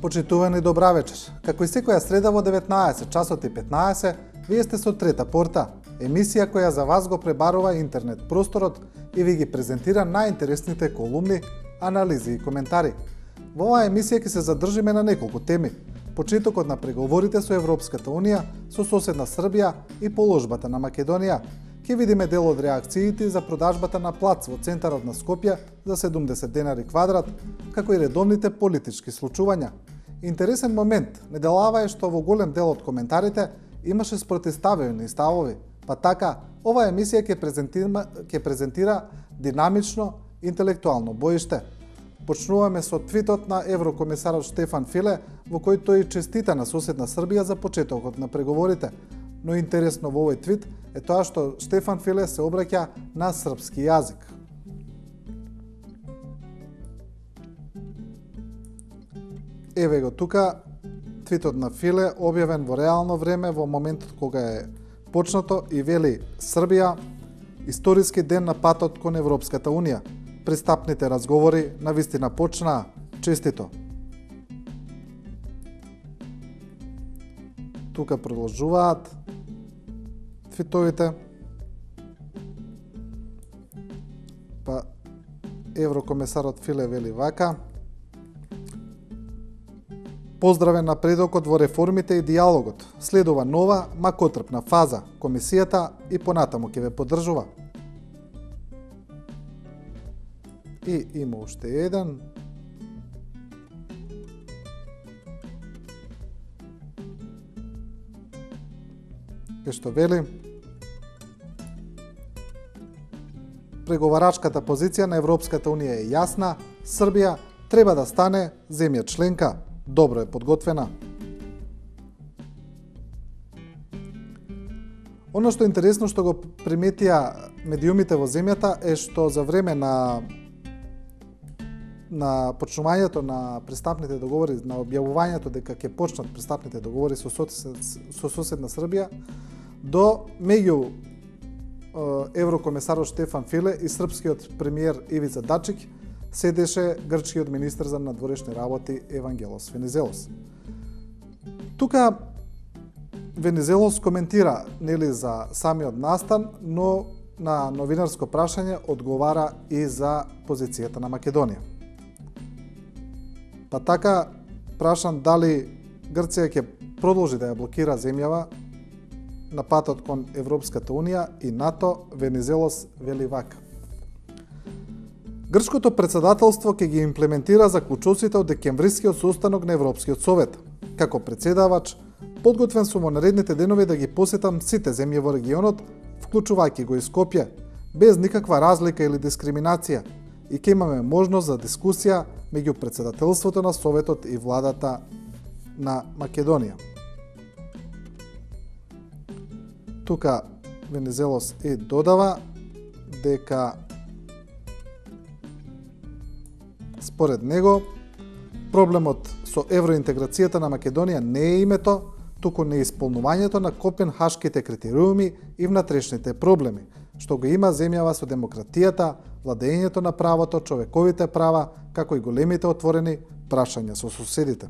Почитувани добра вечер. Како и секоја среда во 19 часот и 15, вие сте со Трета порта, емисија која за вас го пребарува интернет просторот и ви ги презентира најинтересните колумни, анализи и коментари. Во оваа емисија ќе се задржиме на неколку теми: почетокот на преговорите со Европската унија, со соседна Србија и положбата на Македонија. Ќе видиме дел од реакциите за продажбата на плац во центарот на Скопје за 70 денари квадрат, како и редовните политички случувања. Интересен момент неделава е што во голем дел од коментарите имаше спротивставени ставови, па така оваа емисија ќе презентира динамично интелектуално боиште. Почнуваме со твитот на еврокомисарот Штефан Филе, во кој тој честита на соседна Србија за почетокот на преговорите. Но интересно во овој твит е тоа што Штефан Филе се обраќа на српски јазик. Еве го тука твитот на Филе, објавен во реално време во моментот кога е почнато и вели: Србија, историски ден на патот кон Европската унија. Пристапните разговори навистина почнаа. Честито. Тука продолжуваат твитовите. Па еврокомисарот Филе вели вака: поздравен напредокот во реформите и диалогот. Следува нова, макотрпна фаза. Комисијата и понатаму ќе ве поддржува. И има уште еден. Што вели: преговарачката позиција на Европската унија е јасна. Србија треба да стане земја членка. Добро е подготвена. Оно што е интересно што го приметија медиумите во земјата е што за време на почнувањето на пристапните договори, на објавувањето дека ќе почнат пристапните договори со соседна Србија, до меѓу еврокомисарот Штефан Филе и српскиот премиер Ивица Дачик седеше грчкиот министер за надворешни работи Евангелос Венизелос. Тука Венизелос коментира нели за самиот настан, но на новинарско прашање одговара и за позицијата на Македонија. Па така, прашан дали Грција ќе продолжи да ја блокира земјава на патот кон Европската унија и НАТО, Венизелос вели вака: Грчкото председателство ќе ги имплементира заклучоците од декемврискиот состанок на Европскиот совет. Како председавач, подготвен сум во наредните денови да ги посетам сите земји во регионот, вклучувајќи го и Скопје, без никаква разлика или дискриминација, и ќе имаме можност за дискусија меѓу председателството на Советот и владата на Македонија. Тука Венизелос и додава дека според него проблемот со евроинтеграцијата на Македонија не е името, туку неисполнувањето на копенхашките критериуми и внатрешните проблеми, што го има земјава со демократијата, владењето на правото, човековите права, како и големите отворени прашања со соседите.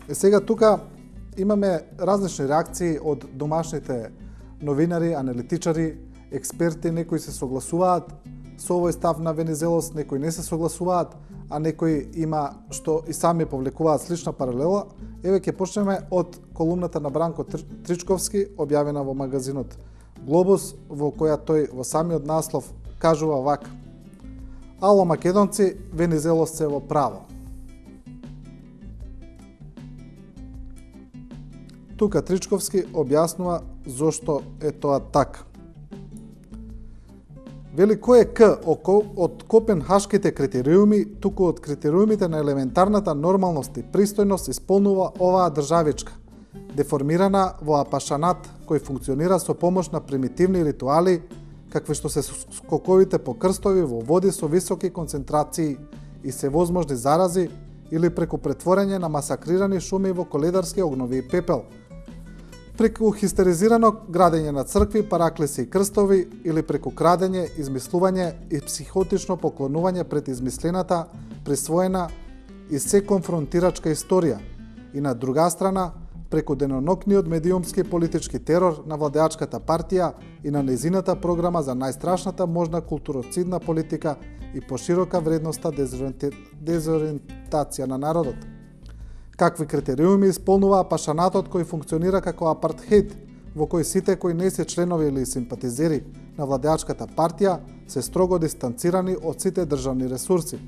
И сега тука имаме различни реакции од домашните новинари, аналитичари, експерти. Некои се согласуваат со овој став на Венизелос, некои не се согласуваат, а некои има што и сами повлекуваат слична паралела. Еве ќе почнеме од колумната на Бранко Тричковски, објавена во магазинот Глобус, во која тој во самиот наслов кажува вака: Ало македонци, Венизелос се во право. Тука Тричковски објаснува зошто е тоа така. Вели кој е К од копенхашките критериуми, туку од критериумите на елементарната нормалност и пристојност исполнува оваа државичка, деформирана во апашанат кој функционира со помош на примитивни ритуали, какви што се скоковите по крстови во води со високи концентрации и севозможни зарази или преку претворање на масакрирани шуми во коледарски огнови и пепел. преку хистеризирано градење на цркви, параклиси и крстови или преку крадење, измислување и психотично поклонување пред измислената, присвоена и се конфронтирачка историја, и на друга страна преку денонокниот медиумски политички терор на владеачката партија и на незината програма за најстрашната можна културоцидна политика и поширока вредноста дезориентација на народот. Какви критериуми исполнуваа пашанатот кој функционира како апартхеид, во кој сите кои не се членови или симпатизери на владеачката партија се строго дистанцирани од сите државни ресурси,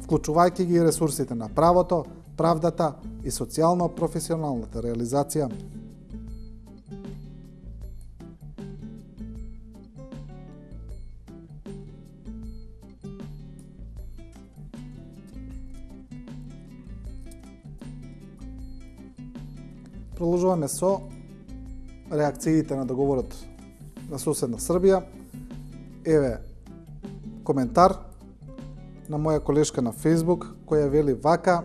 вклучувајќи ги ресурсите на правото, правдата и социјално-професионалната реализација. Продолжуваме со реакциите на договорот на соседна Србија. Еве коментар на моја колешка на Facebook, која вели вака: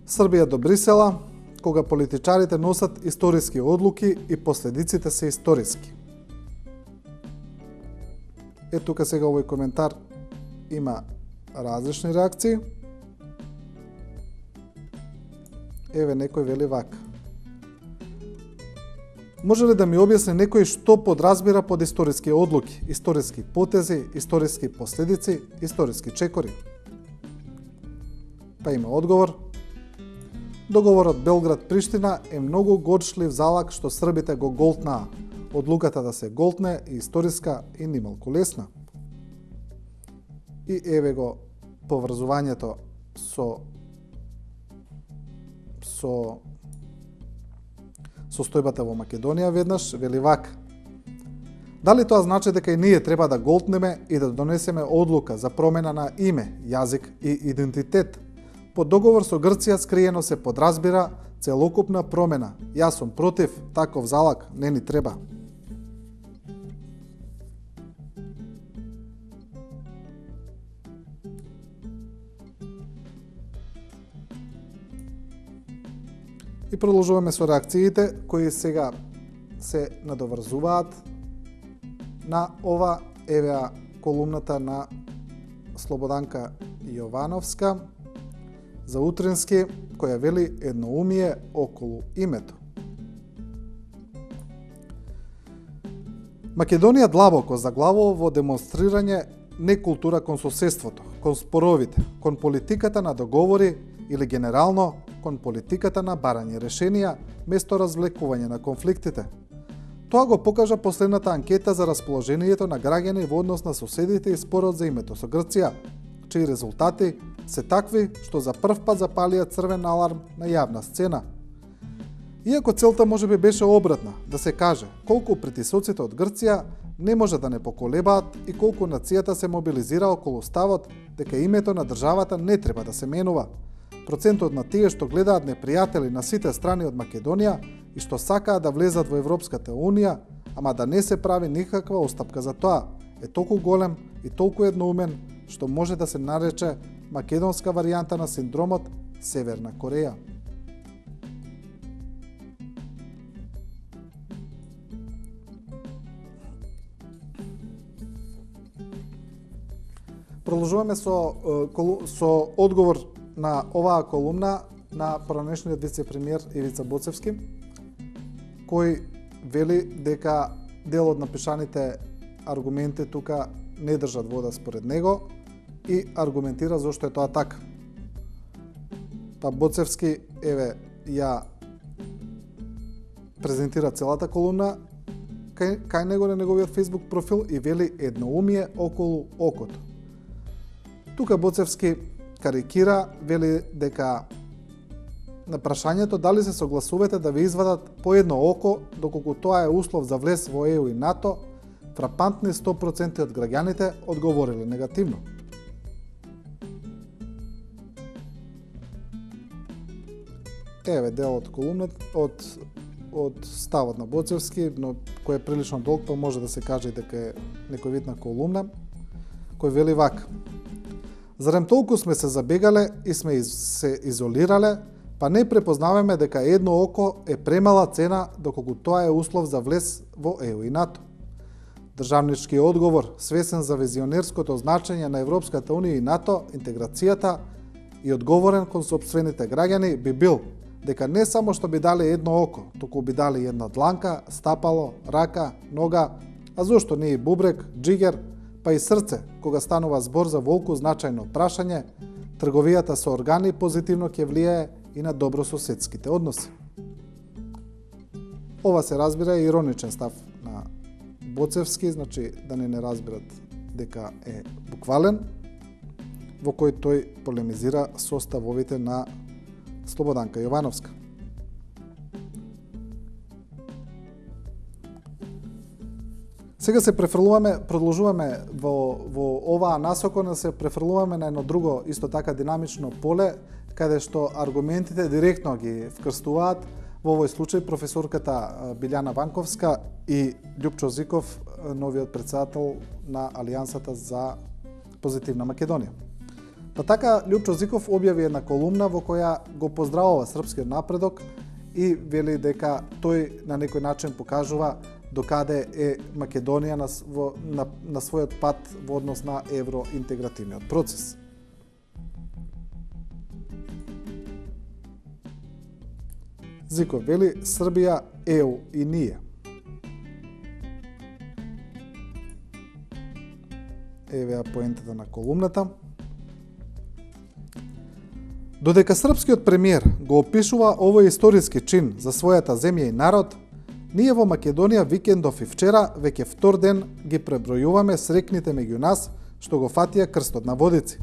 Србија до Брисела, кога политичарите носат историски одлуки и последиците се историски. Тука сега овој коментар има различни реакции. Еве некој вели вака: може ли да ми објасни некој што подразбира под историски одлуки, историски потези, историски последици, историски чекори? Па има одговор. Договорот Белград-Приштина е многу горчлив залак што србите го голтнаа. Одлуката да се голтне е историска и нималку лесна. И еве го поврзувањето со состојбата во Македонија веднаш, вели вака: дали тоа значи дека и ние треба да голтнеме и да донесеме одлука за промена на име, јазик и идентитет? По договор со Грција скриено се подразбира целокупна промена. Јас сум против таков залак, не ни треба. И продолжуваме со реакциите кои сега се надоврзуваат на ова. Евеа колумната на Слободанка Јовановска за Утрински, која вели едноумие околу името. Македонија длабоко заглавува во демонстрирање не култура кон соседството, кон споровите, кон политиката на договори или генерално кон политиката на барање решенија место развлекување на конфликтите. Тоа го покажа последната анкета за расположението на граѓани во однос на соседите и спорот за името со Грција, чии резултати се такви што за прв пат запалија црвен аларм на јавна сцена. Иако целта можеби беше обратна, да се каже колку притисоците од Грција не може да не поколебаат и колку нацијата се мобилизира околу ставот дека името на државата не треба да се менува. Процентот на тие што гледаат непријатели на сите страни од Македонија и што сакаат да влезат во Европската Унија, ама да не се прави никаква остапка за тоа, е толку голем и толку едноумен што може да се нарече македонска варијанта на синдромот Северна Кореја. Продолжуваме со одговор на оваа колумна на поранешниот вице-премиер Ивица Боцевски, кој вели дека дел од напишаните аргументи тука не држат вода според него и аргументира зошто е тоа така. Па Боцевски, еве, ја презентира целата колумна кај него на неговиот Facebook профил и вели едноумие околу окото. Тука Боцевски карикира, вели дека на прашањето дали се согласувате да ви извадат по едно око, доколку тоа е услов за влез во ЕУ и НАТО, фрапантни 100% од граѓаните одговориле негативно. Еве дел од колумнат, од ставот на Боцевски, но кој е прилично долг, па може да се каже дека е некој вид на колумна, кој вели вака: зарем толку сме се забегале и сме се изолирале, па не препознаваме дека едно око е премала цена доколку тоа е услов за влез во ЕУ и НАТО. Државничкиот одговор, свесен за визионерското значење на Европската Унија и НАТО, интеграцијата и одговорен кон сопствените граѓани би бил дека не само што би дали едно око, туку би дали една дланка, стапало, рака, нога, а зошто не и бубрек, джигер, па и срце, кога станува збор за волку значајно прашање, трговијата со органи позитивно ќе влијае и на добрососедските односи. Ова се разбира е ироничен став на Боцевски, значи да не разбират дека е буквален, во кој тој полемизира со ставовите на Слободанка Јовановска. Сега се продолжуваме во оваа насока, се префрлуваме на едно друго исто така динамично поле, каде што аргументите директно ги вкрстуваат, во овој случај професорката Билјана Ванковска и Љупчо Зиков, новиот председател на Алијансата за позитивна Македонија. Па така, Љупчо Зиков објави една колумна во која го поздравува српскиот напредок и вели дека тој на некој начин покажува докаде е Македонија на својот пат во однос на евроинтегративниот процес. Зиков вели Србија, ЕУ и ние. Еве ја поентата на колумната. Додека српскиот премиер го опишува овој историски чин за својата земја и народ, ние во Македонија викендов и вчера, веќе втор ден, ги пребројуваме срекните меѓу нас што го фатија крстот на водици.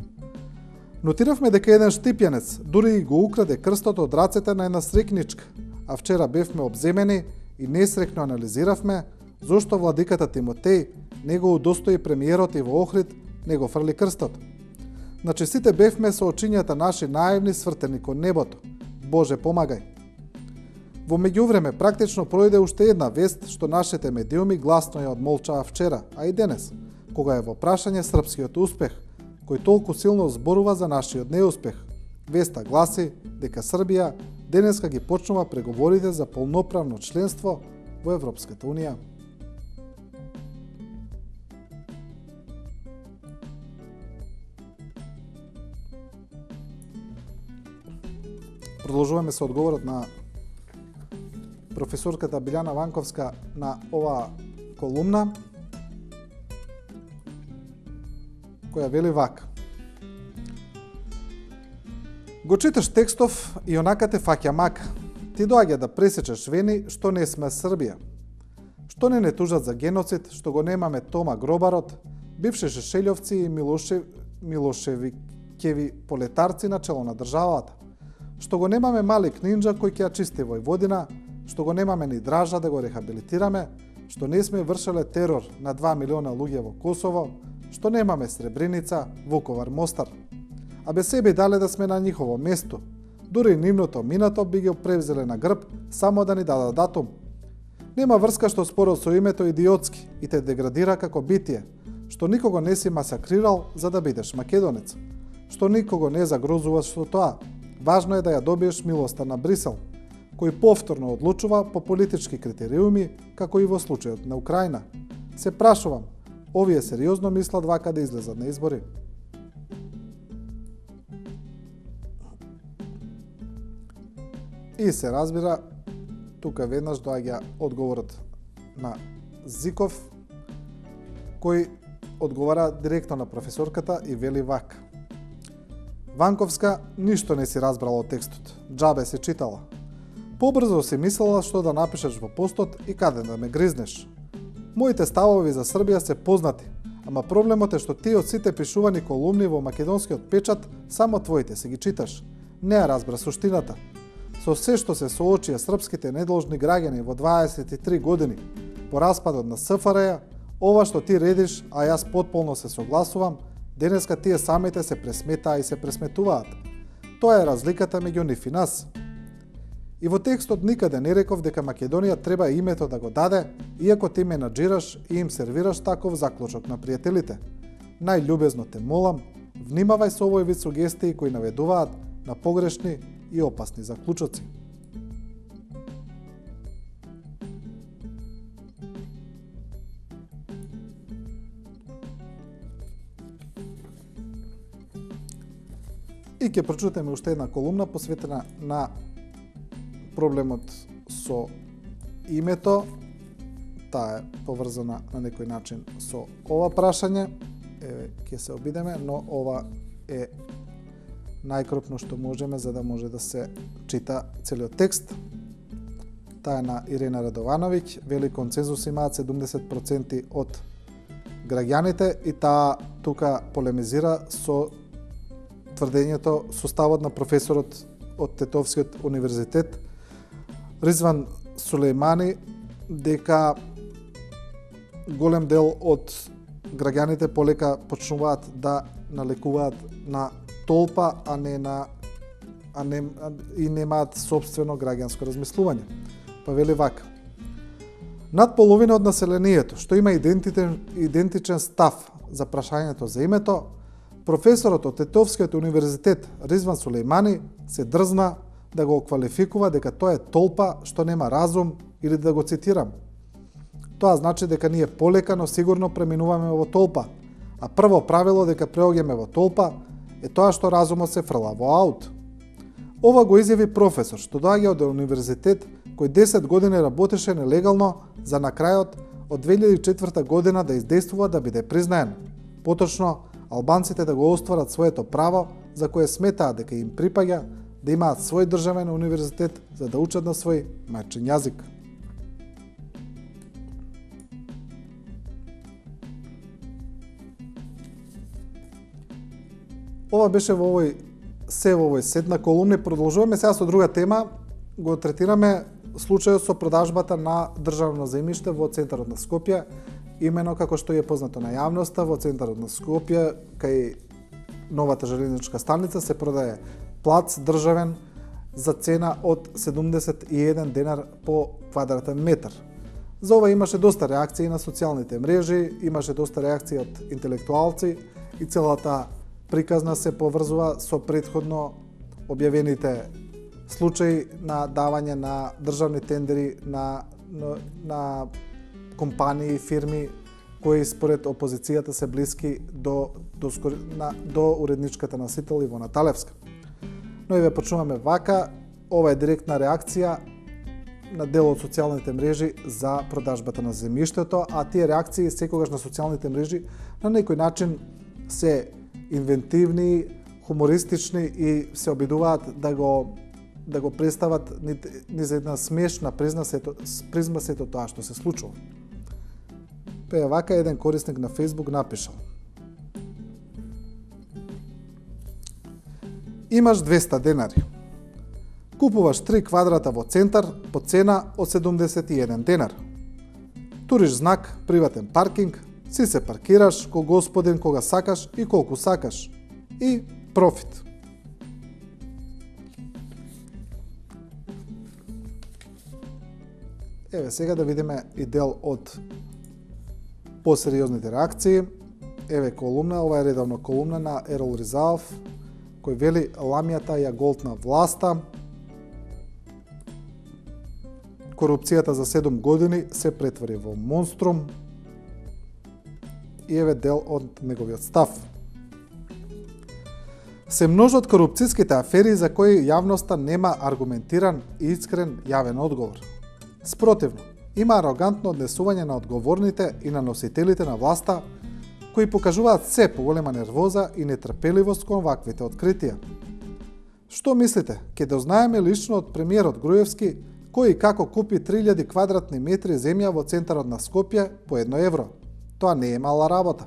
Нотиравме дека еден штипјанец дури и го украде крстот од рацете на една срекничка, а вчера бевме обземени и несрекно анализиравме зошто владиката Тимотеј не го удостои премиерот и во Охрид не го фрли крстот. Значи сите бевме со очињата наши наивни свртени кон небото. Боже помагај! Во меѓувреме практично пројде уште една вест што нашите медиуми гласно ја одмолчаа вчера, а и денес, кога е во прашање српскиот успех, кој толку силно зборува за нашиот неуспех. Веста гласи дека Србија денеска ги почнува преговорите за полноправно членство во Европската Унија. Продолжуваме со одговорот на професорката Билјана Ванковска на оваа колумна, која вели вака. Го читаш текстов и онака те фаќа мака. Ти доаѓа да пресечеш вени што не сме Србија. Што не тужат за геноцид, што го немаме Тома Гробарот, бивши шешелјовци и Милошевикеви полетарци на чело на државата. Што го немаме Мали Книнџа кој ќе ја чисти Војводина, што го немаме ни Дража да го рехабилитираме, што не сме вршеле терор на 2 милиона луѓе во Косово, што немаме Сребреница, Vukovar, Мостар. А без себе дале да сме на нивно место. Дури нивното минато би ги превзеле на грб само да ни дадат датум. Нема врска што спорот со името идиотски и те деградира како битие, што никого не си масакрирал за да бидеш македонец, што никого не загрозуваш со тоа. Важно е да ја добиеш милоста на Брисел, кој повторно одлучува по политички критериуми, како и во случајот на Украина. Се прашувам, овие сериозно мислат вака да излезат на избори? И се разбира, тука веднаш доаѓа одговорот на Зиков, кој одговара директно на професорката и вели вака. Ванковска ништо не си разбрала од текстот, џабе се читала. Побрзо си мислела што да напишеш во постот и каде да ме гризнеш. Моите ставови за Србија се познати, ама проблемот е што ти од сите пишувани колумни во македонскиот печат само твоите си ги читаш. Не ја разбра суштината. Со се што се соочија српските недолжни граѓани во 23 години по распадот на СФРЈ, ова што ти редиш, а јас потполно се согласувам, денеска тие самите се пресметаа и се пресметуваат. Тоа е разликата меѓу нив и нас. И во текстот никаде не реков дека Македонија треба името да го даде, иако ти менаџираш и им сервираш таков заклучок на пријателите. Најљубезно те молам, внимавај со овој вид сугестии кои наведуваат на погрешни и опасни заклучоци. И ќе прочитаме уште една колумна посветена на проблемот со името. Таа е поврзана на некој начин со ова прашање. Еве, ќе се обидеме, но ова е најкрупно што можеме за да може да се чита целиот текст. Таа е на Ирена Радовановиќ. Вели консензус имаат 70% од граѓаните и таа тука полемизира со тврдењето, со ставот на професорот од Тетовскиот универзитет Ризван Сулејмани дека голем дел од граѓаните полека почнуваат да налекуваат на толпа, и немаат собствено граѓанско размислување. Па вели вака: над половина од населението што има идентичен став за прашањето за името, професорот од Тетовскиот универзитет Ризван Сулејмани се дрзна да го квалификува дека тоа е толпа што нема разум, или да го цитирам: тоа значи дека ние полека, но сигурно преминуваме во толпа, а прво правило дека преоѓаме во толпа е тоа што разумот се фрла во аут. Ова го изјави професор што доаѓа од универзитет кој 10 години работеше нелегално за на крајот од 2004 година да издействува да биде признаен. Поточно, албанците да го остварат своето право за кое сметаат дека им припаѓа да имаат свој државен универзитет за да учат на свој мајчин јазик. Ова беше во овој седна колумни. Продолжуваме сега со друга тема. Го третираме случајот со продажбата на државно земјиште во центарот на Скопје. Имено, како што е познато на јавноста, во центарот на Скопје, кај новата железничка станица, се продае плац државен за цена од 71 денар по квадратен метар. За ова имаше доста реакции на социјалните мрежи, имаше доста реакции од интелектуалци и целата приказна се поврзува со претходно објавените случаи на давање на државни тендери на компании и фирми кои според опозицијата се блиски до уредничката носител Ивона Талевска. Но и ве почнуваме вака. Ова е директна реакција на дел од социјалните мрежи за продажбата на земјиштето, а тие реакции секогаш на социјалните мрежи на некој начин се инвентивни, хумористични и се обидуваат да го представат ни за една смешна призма сето тоа што се случува. Па вака еден корисник на Facebook напишал: имаш 200 денари. Купуваш 3 квадрата во центар по цена од 71 денар. Туриш знак приватен паркинг, си се паркираш ко господин кога сакаш и колку сакаш. И профит. Еве сега да видиме и дел од посериозните реакции. Еве колумна, ова е редовно колумна на Ерол Ризалов, кој вели: ламјата ја голтна власта, корупцијата за 7 години се претвори во монструм. И еве дел од неговиот став. Се множат корупцијските афери за кои јавноста нема аргументиран и искрен јавен одговор. Спротивно, има арогантно однесување на одговорните и на носителите на власта, кои покажуваат се поголема нервоза и нетрпеливост кон ваквите откритија. Што мислите, ќе дознаеме лично од премиерот Груевски кој и како купи 3000 квадратни метри земја во центарот на Скопје по 1 евро? Тоа не е мала работа.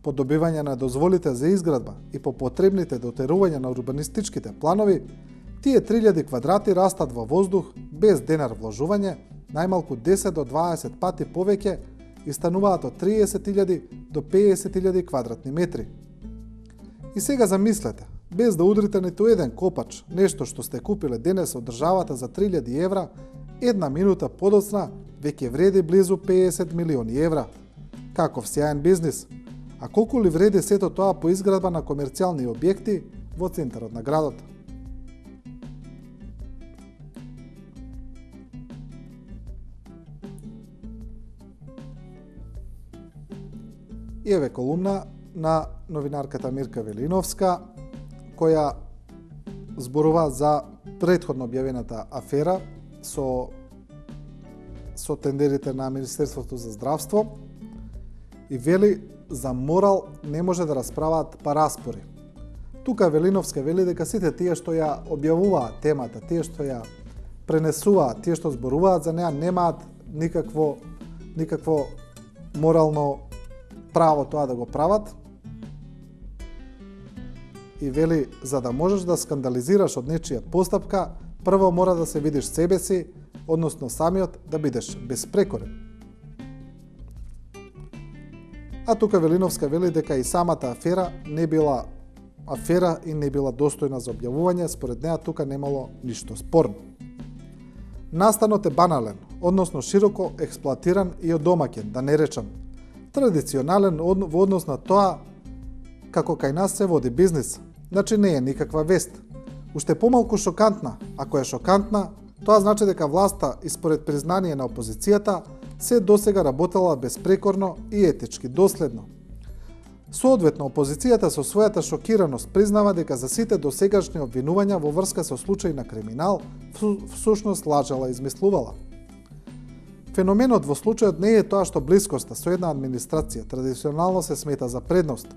По добивање на дозволите за изградба и по потребните дотерување на урбанистичките планови, тие 3000 квадрати растат во воздух без денар вложување, најмалку 10 до 20 пати повеќе и стануваат од 30.000 до 50.000 квадратни метри. И сега замислете, без да удрите ниту еден копач, нешто што сте купиле денес од државата за 3000 евра, една минута подоцна веќе вреди близу 50 милиони евра. Каков сјаен бизнис. А колку ли вреди сето тоа по изградба на комерцијални објекти во центарот на градот? И еве колумна на новинарката Мирка Велиновска, која зборува за претходно објавената афера со тендерите на Министерството за здравство и вели за морал не може да расправаат параспори. Тука Велиновска вели дека сите тие што ја објавуваат темата, тие што ја пренесуваат, тие што зборуваат за неа немаат никакво морално право тоа да го прават. И вели, за да можеш да скандализираш од нечија постапка, прво мора да се видиш себе си, односно самиот да бидеш безпрекорен. А тука Велиновска вели дека и самата афера не била афера и не била достојна за објавување, според неа тука немало ништо спорно. Настанот е банален, односно широко експлоатиран и одомаќен, да не речам традиционален во однос на тоа како кај нас се води бизнис. Значи не е никаква вест. Уште помалку шокантна. Ако е шокантна, тоа значи дека власта, и според признание на опозицијата, се досега работела безпрекорно и етички доследно. Соодветно, опозицијата со својата шокираност признава дека за сите досегашни обвинувања во врска со случај на криминал всушност лажала и измислувала. Феноменот во случајот не е тоа што блискоста со една администрација традиционално се смета за предност,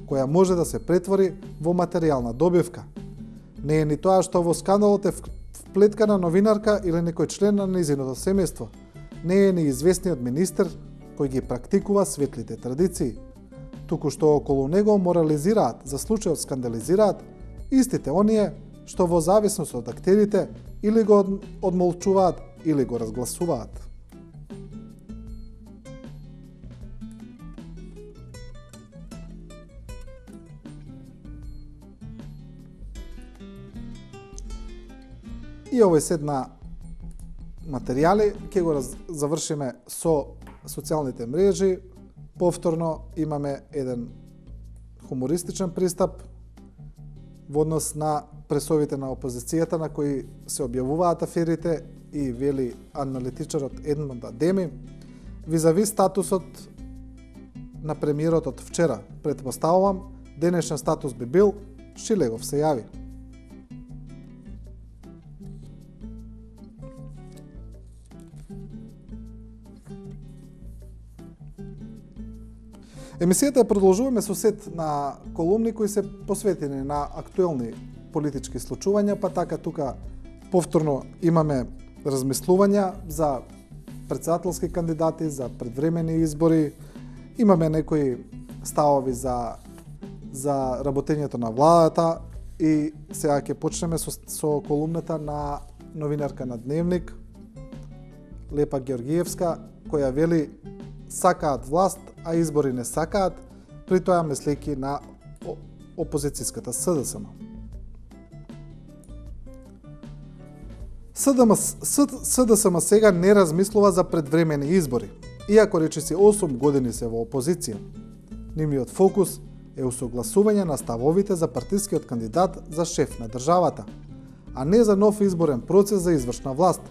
која може да се претвори во материјална добивка. Не е ни тоа што во скандалот е вплеткана новинарка или некој член на низиното семејство. Не е ни известниот министер кој ги практикува светлите традиции. Туку што околу него морализираат, за случајот скандализираат истите оние што во зависност од актерите или го одмолчуваат или го разгласуваат. И овој сет на материјали ќе го завршиме со социјалните мрежи. Повторно имаме еден хумористичен пристап во однос на пресовите на опозицијата на кои се објавуваат аферите и вели аналитичарот Едмонд Адеми визави статусот на премиерот од вчера. Претпоставувам, денешен статус би бил Шилегов се јави. Емисијата ја продолжуваме со сет на колумни кои се посветени на актуелни политички случувања, па така тука повторно имаме размислувања за претседателски кандидати, за предвремени избори, имаме некои ставови за работењето на владата и сега ќе почнеме со колумната на новинарка на Дневник, Лепа Георгиевска, која вели сакаат власт, а избори не сакаат, при тоа мислејќи на опозицијската СДСМ. СДСМ сега не размислува за предвремени избори, иако речиси 8 години се во опозиција. Нивниот фокус е усогласување на ставовите за партискиот кандидат за шеф на државата, а не за нов изборен процес за извршна власт.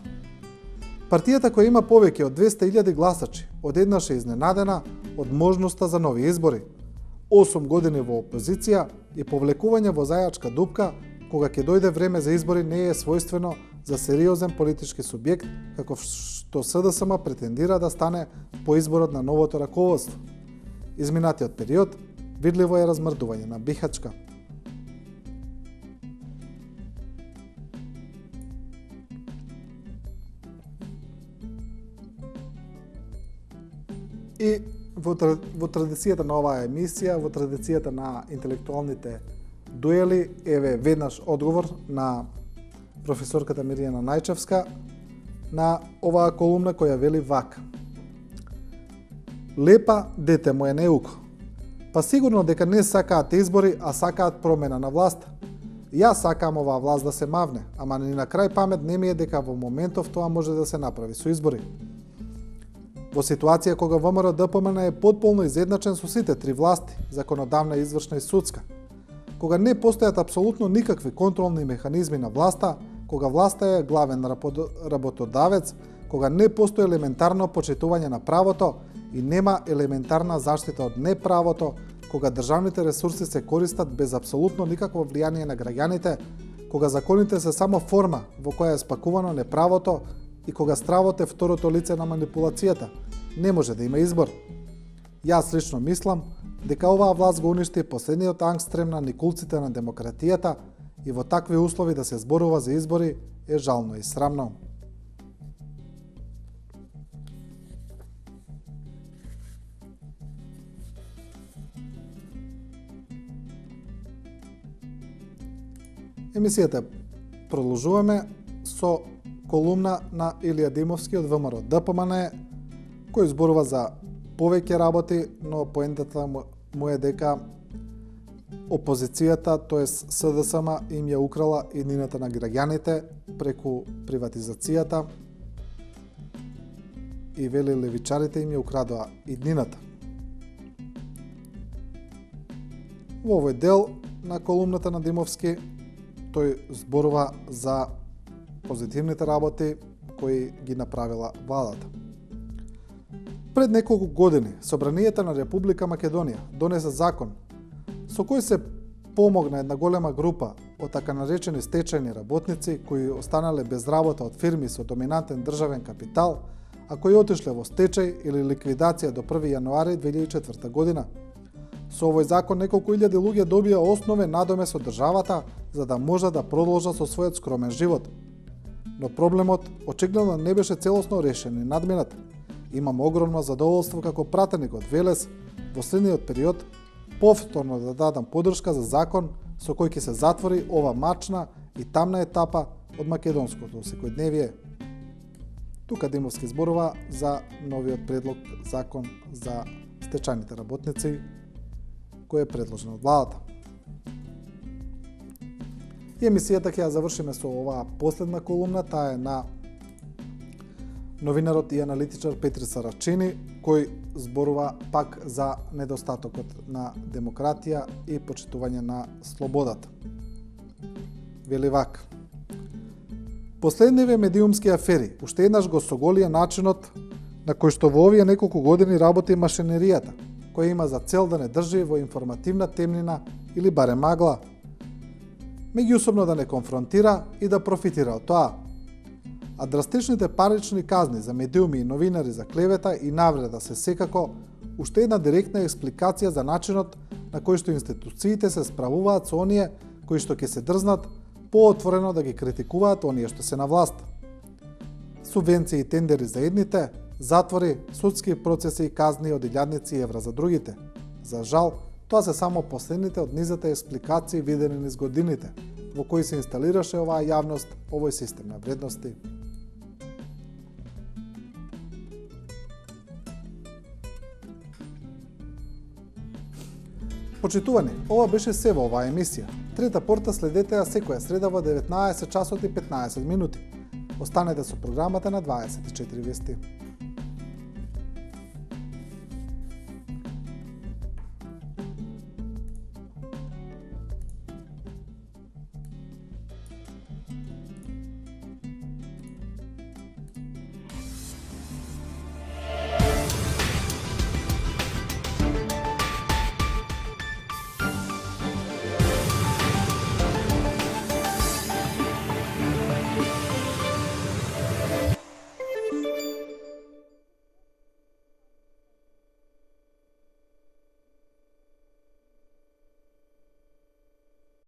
Партијата која има повеќе од 200.000 гласачи, одеднаш е изненадена од можноста за нови избори. 8 години во опозиција и повлекување во зајачка дупка, кога ќе дојде време за избори, не е својствено за сериозен политички субјект, како што СДСМ претендира да стане по изборот на новото раководство. Изминатиот период видливо е размрдување на Бихачка. И во традицијата на оваа емисија, во традицијата на интелектуалните дуели, еве веднаш одговор на професорката Мирјана Најчевска на оваа колумна која вели вака. Лепа дете му е неуко. Па сигурно дека не сакаат избори, а сакаат промена на власта. Јас сакам оваа власт да се мавне, ама ни на крај памет не ми е дека во моментов тоа може да се направи со избори. Во ситуација кога ВМРО ДПМН е потполно изедначен со сите три власти, законодавна, извршна и судска, кога не постојат апсолутно никакви контролни механизми на власта, кога власта е главен работодавец, кога не постои елементарно почитување на правото, и нема елементарна заштита од неправото, кога државните ресурси се користат без апсолутно никакво влијание на граѓаните, кога законите се само форма во која е спакувано неправото и кога стравот е второто лице на манипулацијата, не може да има избор. Јас лично мислам дека оваа власт го уништи последниот ангстрем на никулците на демократијата и во такви услови да се зборува за избори е жално и срамно. Емисијата продолжуваме со колумна на Илија Димовски од ВМРО ДПМН, кој зборува за повеќе работи, но поентата му е дека опозицијата, т.е. СДСМ, им ја украла иднината на граѓаните преку приватизацијата и вели левичарите им ја украдоа иднината. Во овој дел на колумната на Димовски тој зборува за позитивните работи кои ги направила владата. Пред неколку години Собранието на Република Македонија донесе закон со кој се помогна една голема група од така наречени стечајни работници кои останале без работа од фирми со доминантен државен капитал, а кои отишле во стечај или ликвидација до 1. јануари 2004 година. Со овој закон неколку илјади луѓе добија основен надомес од државата за да можат да продолжат со својот скромен живот. Но проблемот очигледно не беше целосно решен и надминат. Имам огромно задоволство како пратеник од Велес во следниот период повторно да дадам поддршка за закон со кој ќе се затвори ова мачна и тамна етапа од македонското секојдневие. Тука Димовски зборува за новиот предлог закон за стечајните работници кој е предложен од владата. И емисијата ќе ја завршиме со оваа последна колумна, таа е на новинарот и аналитичар Петри Сарачини, кој зборува пак за недостатокот на демократија и почитување на слободата. Вели вака: последниве медиумски афери уште еднаш го соголија начинот на кој што во овие неколку години работи машинеријата, која има за цел да не држи во информативна темнина или барем магла, меѓусобно да не конфронтира и да профитира од тоа. А драстичните парични казни за медиуми и новинари за клевета и навреда се секако уште една директна експликација за начинот на кој што институциите се справуваат со оние кои што ќе се дрзнат поотворено да ги критикуваат оние што се на власт. Субвенции и тендери за едните, затвори, судски процеси и казни од илјадници евра за другите. За жал, тоа се само последните од низата експликации видени низ годините, во кои се инсталираше оваа јавност, овој систем на вредности. Почитувани, ова беше се во оваа емисија. Трета порта следете ја секоја среда во 19 часот и 15 минути. Останете со програмата на 24 вести.